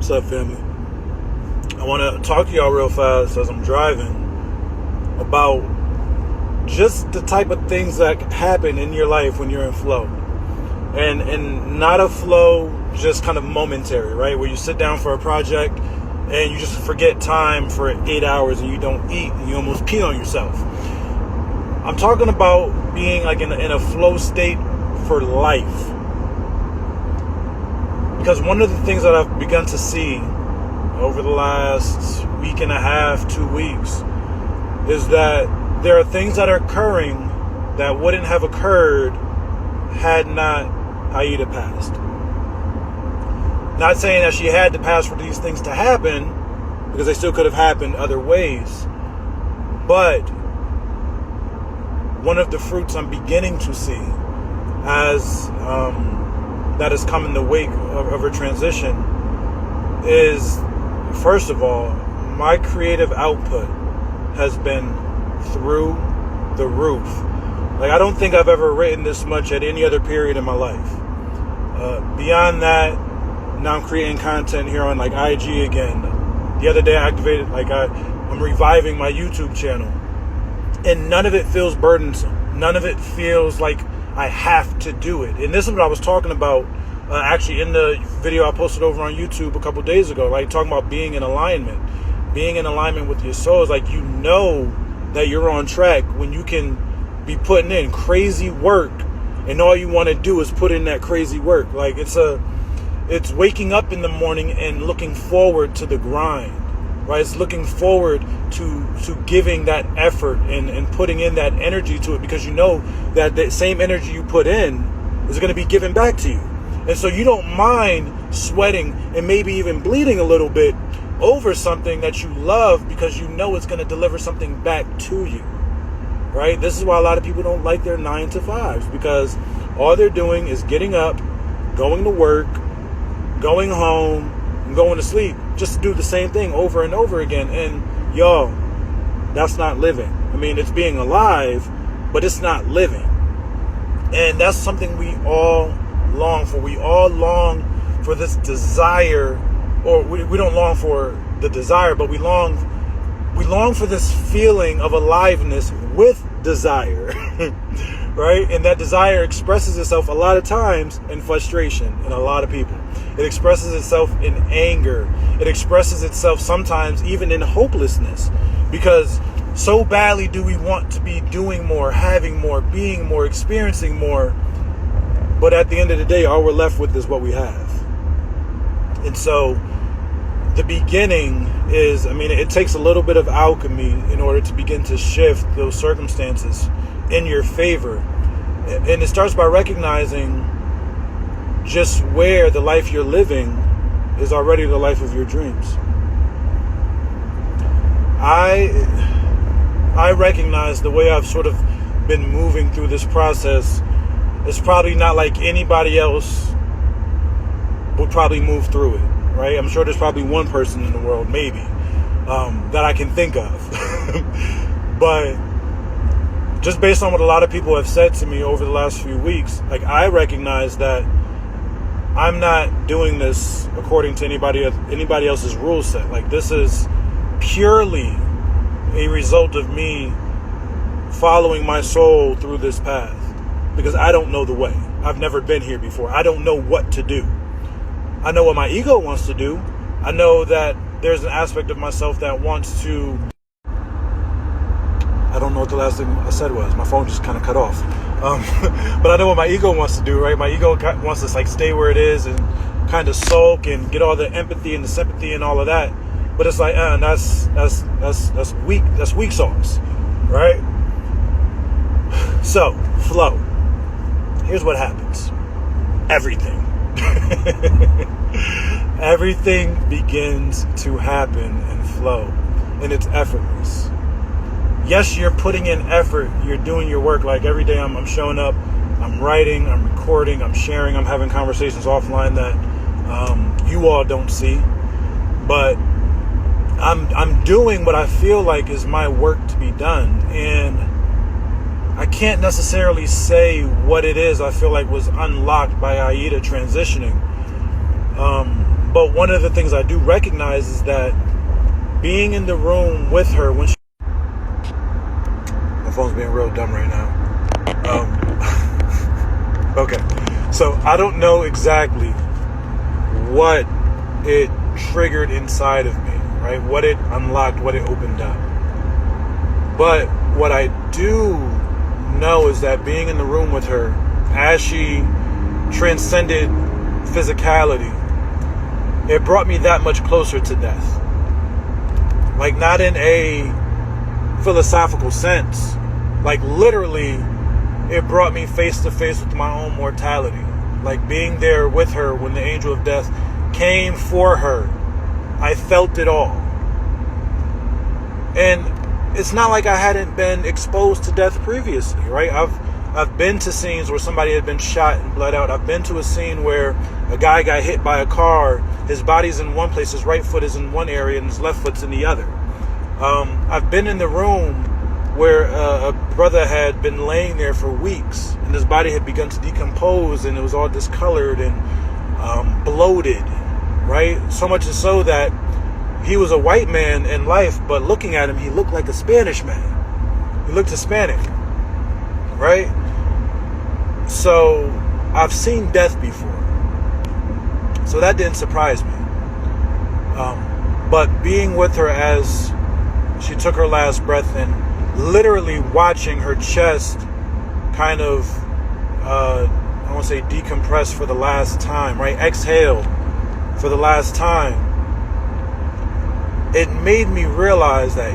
What's up, family? I want to talk to y'all real fast as I'm driving about just the type of things that happen in your life when you're in flow. And not a flow just kind of momentary, right? Where you sit down for a project and you just forget time for 8 hours and you don't eat and you almost pee on yourself. I'm talking about being like in a flow state for life. Because one of the things that I've begun to see over the last week and a half, 2 weeks, is that there are things that are occurring that wouldn't have occurred had not Aida passed. Not saying that she had to pass for these things to happen, because they still could have happened other ways. But one of the fruits I'm beginning to see as that has come in the wake of her transition is, first of all, my creative output has been through the roof. Like, I don't think I've ever written this much at any other period in my life. Beyond that, now I'm creating content here on like IG again. The other day I activated, I'm reviving my YouTube channel. And none of it feels burdensome. None of it feels like I have to do it. And this is what I was talking about actually in the video I posted over on YouTube a couple days ago, right? Talking about being in alignment. Being in alignment with your soul is like, you know that you're on track when you can be putting in crazy work and all you want to do is put in that crazy work. Like, it's waking up in the morning and looking forward to the grind, right? It's looking forward to giving that effort and putting in that energy to it, because you know that the same energy you put in is going to be given back to you. And so you don't mind sweating and maybe even bleeding a little bit over something that you love, because you know it's going to deliver something back to you, right? This is why a lot of people don't like their 9 to 5s, because all they're doing is getting up, going to work, going home, and going to sleep, just to do the same thing over and over again. And y'all, that's not living. I mean, it's being alive, but it's not living. And that's something we all long for. We all long for this desire, or we don't long for the desire, but we long for this feeling of aliveness with desire, right? And that desire expresses itself a lot of times in frustration in a lot of people. It expresses itself in anger. It expresses itself sometimes even in hopelessness, because so badly do we want to be doing more, having more, being more, experiencing more. But at the end of the day, all we're left with is what we have. And so the beginning is, it takes a little bit of alchemy in order to begin to shift those circumstances in your favor. And it starts by recognizing just where the life you're living is already the life of your dreams. I recognize the way I've sort of been moving through this process is probably not like anybody else would probably move through it, right? I'm sure there's probably one person in the world, maybe, that I can think of. But just based on what a lot of people have said to me over the last few weeks, like, I recognize that I'm not doing this according to anybody else's rule set. Like, this is purely a result of me following my soul through this path, because I don't know the way. I've never been here before. I don't know what to do. I know what my ego wants to do. I know that there's an aspect of myself that wants to... I don't know what the last thing I said was. My phone just kind of cut off. But I know what my ego wants to do, right? My ego wants to like stay where it is and kind of sulk and get all the empathy and the sympathy and all of that. But it's like, that's weak. That's weak sauce, right? So, flow. Here's what happens. Everything. Everything begins to happen in flow, and it's effortless. Yes, you're putting in effort. You're doing your work. Like, every day I'm showing up, I'm writing, I'm recording, I'm sharing, I'm having conversations offline that you all don't see. But I'm doing what I feel like is my work to be done. And I can't necessarily say what it is I feel like was unlocked by Aida transitioning. But one of the things I do recognize is that being in the room with her when she... My phone's being real dumb right now. Okay. So I don't know exactly what it triggered inside of me, right? What it unlocked, what it opened up. But what I do know is that being in the room with her, as she transcended physicality, it brought me that much closer to death. Like, not in a philosophical sense. Like, literally, it brought me face to face with my own mortality. Like, being there with her when the angel of death came for her, I felt it all. And it's not like I hadn't been exposed to death previously, right? I've been to scenes where somebody had been shot and bled out. I've been to a scene where a guy got hit by a car. His body's in one place, his right foot is in one area, and his left foot's in the other. I've been in the room where a brother had been laying there for weeks, and his body had begun to decompose, and it was all discolored and bloated, right? So much is so that he was a white man in life, but looking at him, he looked like a Spanish man. He looked Hispanic, right? So I've seen death before. So that didn't surprise me. But being with her as she took her last breath and literally watching her chest kind of, I want to say decompress for the last time, right? Exhale for the last time. It made me realize that,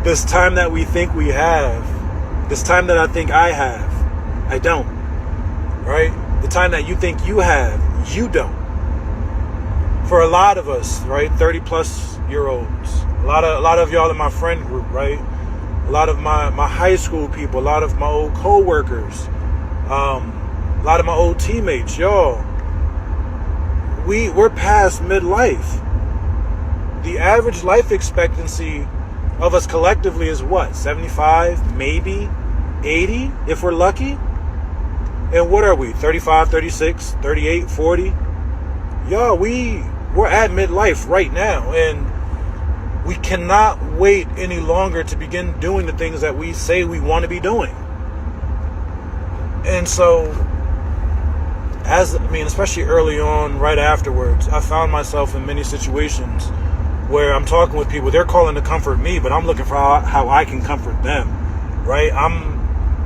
this time that we think we have, this time that I think I have, I don't, right? The time that you think you have, you don't. For a lot of us, right, 30 plus year olds, a lot of y'all in my friend group, right? A lot of my high school people, a lot of my old co-workers, a lot of my old teammates, y'all. We're past midlife. The average life expectancy of us collectively is what? 75, maybe 80, if we're lucky. And what are we? 35, 36, 38, 40? Y'all, we're at midlife right now, and we cannot wait any longer to begin doing the things that we say we want to be doing. And so, especially early on, right afterwards, I found myself in many situations where I'm talking with people, they're calling to comfort me, but I'm looking for how I can comfort them, right? I'm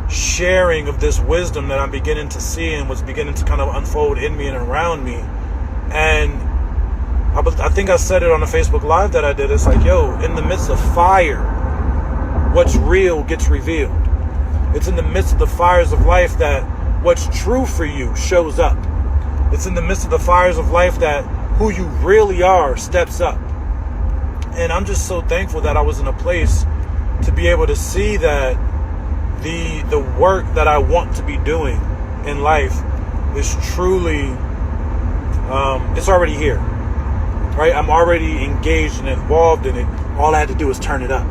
sharing of this wisdom that I'm beginning to see and what's beginning to kind of unfold in me and around me. And I think I said it on a Facebook Live that I did. It's like, in the midst of fire, what's real gets revealed. It's in the midst of the fires of life that what's true for you shows up. It's in the midst of the fires of life that who you really are steps up. And I'm just so thankful that I was in a place to be able to see that the work that I want to be doing in life is truly, it's already here, right? I'm already engaged and involved in it. All I had to do is turn it up.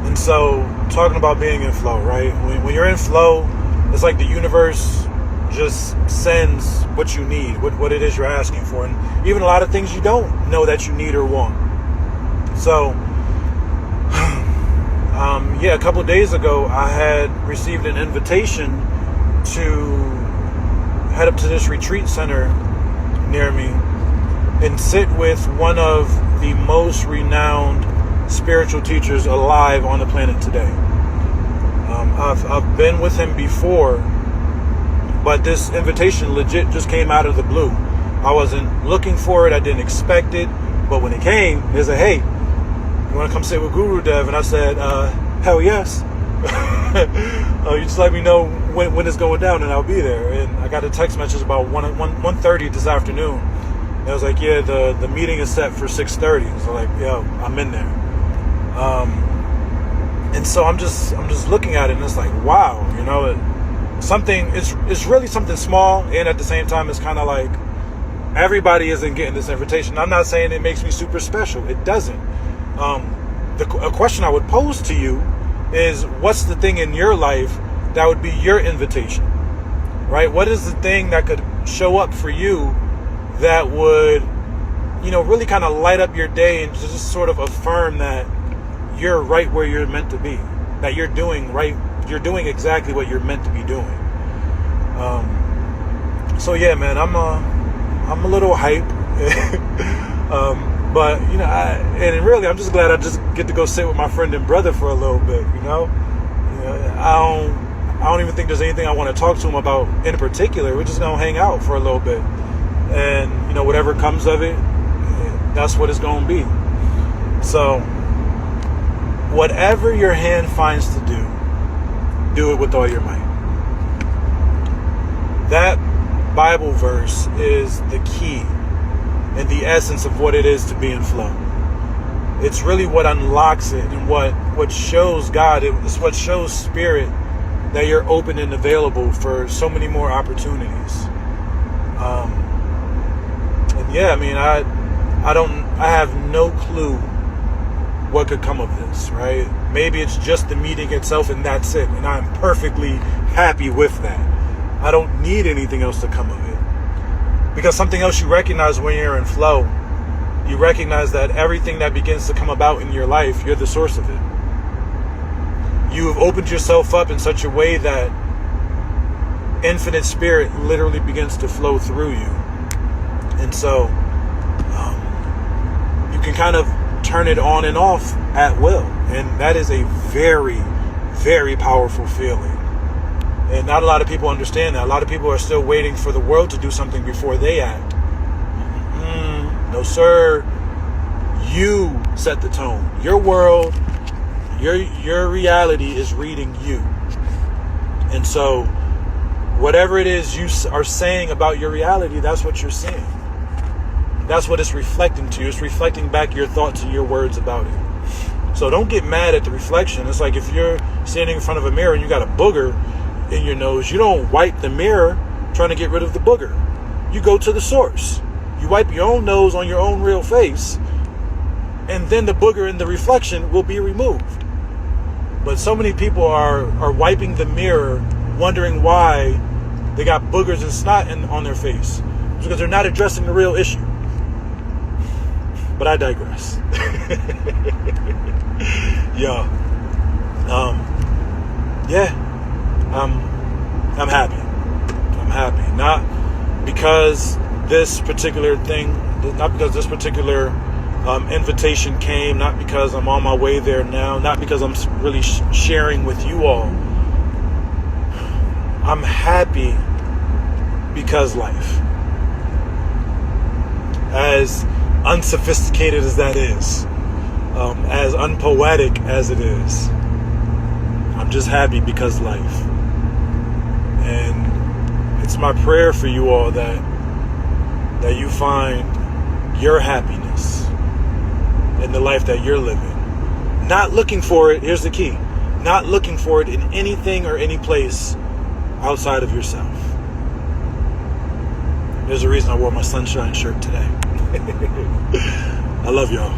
And so, talking about being in flow, right? When you're in flow, it's like the universe just sends what you need, what it is you're asking for. And even a lot of things you don't know that you need or want. So, a couple of days ago, I had received an invitation to head up to this retreat center near me and sit with one of the most renowned spiritual teachers alive on the planet today. I've been with him before, but this invitation legit just came out of the blue. I wasn't looking for it. I didn't expect it. But when it came, he said, "Hey, you want to come sit with Guru Dev?" And I said, hell yes. You just let me know when it's going down and I'll be there. And I got a text message about 1:30 this afternoon. And I was like, yeah, the meeting is set for 6:30. So like, I'm in there. And so I'm just looking at it, and it's like, wow, it's really something small, and at the same time, it's kind of like everybody isn't getting this invitation. I'm not saying it makes me super special. It doesn't. A question I would pose to you is, what's the thing in your life that would be your invitation? right? What is the thing that could show up for you that would, really kind of light up your day and just sort of affirm that you're right where you're meant to be, that you're doing exactly what you're meant to be doing. So yeah, man, I'm a little hype. But and really, I'm just glad I just get to go sit with my friend and brother for a little bit. I don't even think there's anything I want to talk to him about in particular. We're just gonna hang out for a little bit, and whatever comes of it, that's what it's gonna be. So, whatever your hand finds to do it with all your might. That Bible verse is the key and the essence of what it is to be in flow. It's really what unlocks it and what shows God. It's what shows Spirit that you're open and available for so many more opportunities. And yeah, I mean, I have no clue what could come of this, right? Maybe it's just the meeting itself and that's it. And I'm perfectly happy with that. I don't need anything else to come of it. Because something else you recognize when you're in flow, you recognize that everything that begins to come about in your life, you're the source of it. You have opened yourself up in such a way that infinite Spirit literally begins to flow through you. And so you can kind of turn it on and off at will. And that is a very, very powerful feeling. And not a lot of people understand that. A lot of people are still waiting for the world to do something before they act. No, sir. You set the tone. Your world, your reality is reading you. And so, whatever it is you are saying about your reality, that's what you're seeing. That's what it's reflecting to you. It's reflecting back your thoughts and your words about it. So don't get mad at the reflection. It's like if you're standing in front of a mirror and you got a booger in your nose, you don't wipe the mirror trying to get rid of the booger. You go to the source. You wipe your own nose on your own real face, and then the booger in the reflection will be removed. But so many people are wiping the mirror, wondering why they got boogers and snot on their face. It's because they're not addressing the real issue. But I digress. I'm happy. I'm happy. Not because this particular thing, not because this particular invitation came, not because I'm on my way there now, not because I'm really sharing with you all. I'm happy because life. As unsophisticated as that is, as unpoetic as it is, I'm just happy because life. And it's my prayer for you all that you find your happiness in the life that you're living. Not looking for it, here's the key, not looking for it in anything or any place outside of yourself. There's a reason I wore my sunshine shirt today. I love y'all.